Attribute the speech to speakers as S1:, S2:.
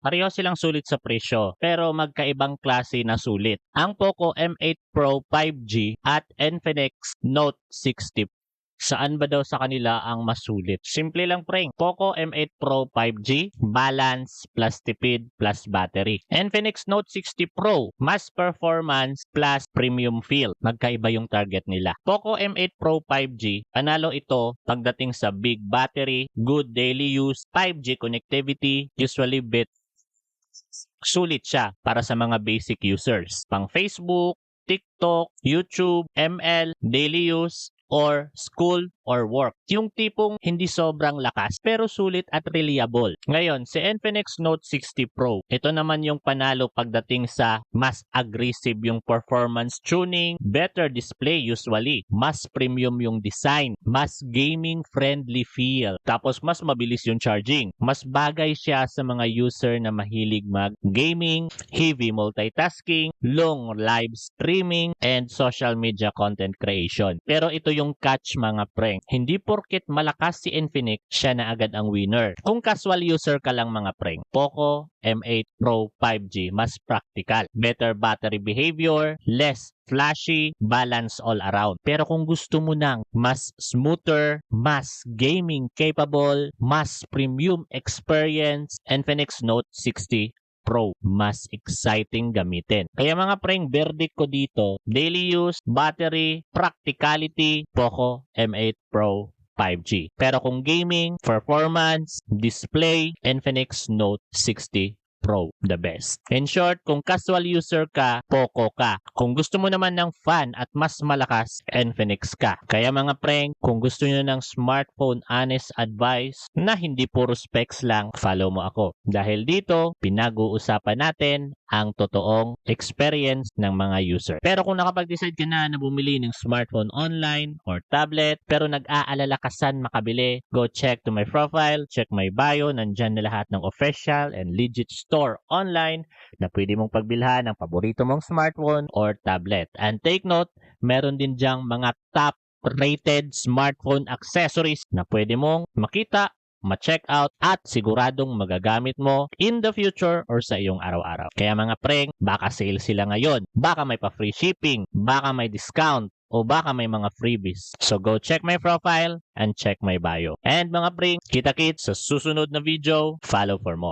S1: Pareho silang sulit sa presyo, pero magkaibang klase na sulit. Ang Poco M8 Pro 5G at Infinix Note 60. Saan ba daw sa kanila ang mas sulit? Simple lang preng. Poco M8 Pro 5G, balance plus tipid plus battery. Infinix Note 60 Pro, mass performance plus premium feel. Magkaiba yung target nila. Poco M8 Pro 5G, panalo ito pagdating sa big battery, good daily use, 5G connectivity, usually bit sulit siya para sa mga basic users. Pang Facebook, TikTok, YouTube, ML, daily use, or school or work. Yung tipong hindi sobrang lakas pero sulit at reliable. Ngayon, si Infinix Note 60 Pro, ito naman yung panalo pagdating sa mas aggressive yung performance tuning, better display usually, mas premium yung design, mas gaming friendly feel, tapos mas mabilis yung charging. Mas bagay siya sa mga user na mahilig mag-gaming, heavy multitasking, long live streaming, and social media content creation. Pero ito yung catch mga preng. Hindi porket malakas si Infinix, siya na agad ang winner. Kung casual user ka lang mga preng, Poco M8 Pro 5G, mas practical. Better battery behavior, less flashy, balance all around. Pero kung gusto mo ng mas smoother, mas gaming capable, mas premium experience, Infinix Note 60 Pro, mas exciting gamitin. Kaya mga preng, verdict ko dito, daily use, battery, practicality, Poco M8 Pro 5G. Pero kung gaming, performance, display, Infinix Note 60 Pro, the best. In short, kung casual user ka, Poco ka. Kung gusto mo naman ng fun at mas malakas, Infinix ka. Kaya mga preng, kung gusto nyo ng smartphone honest advice na hindi puro specs lang, follow mo ako. Dahil dito, pinag-uusapan natin ang totoong experience ng mga user. Pero kung nakapag-decide ka na bumili ng smartphone online or tablet, pero nag-aalala ka saan makabili, go check to my profile, check my bio, nandyan na lahat ng official and legit store online na pwede mong pagbilhan ng paborito mong smartphone or tablet. And take note, meron din dyang mga top rated smartphone accessories na pwede mong makita, ma-check out at siguradong magagamit mo in the future or sa iyong araw-araw. Kaya mga preng, baka sale sila ngayon, baka may pa-free shipping, baka may discount, o baka may mga freebies. So go check my profile and check my bio. And mga preng, kita-kits sa susunod na video, follow for more.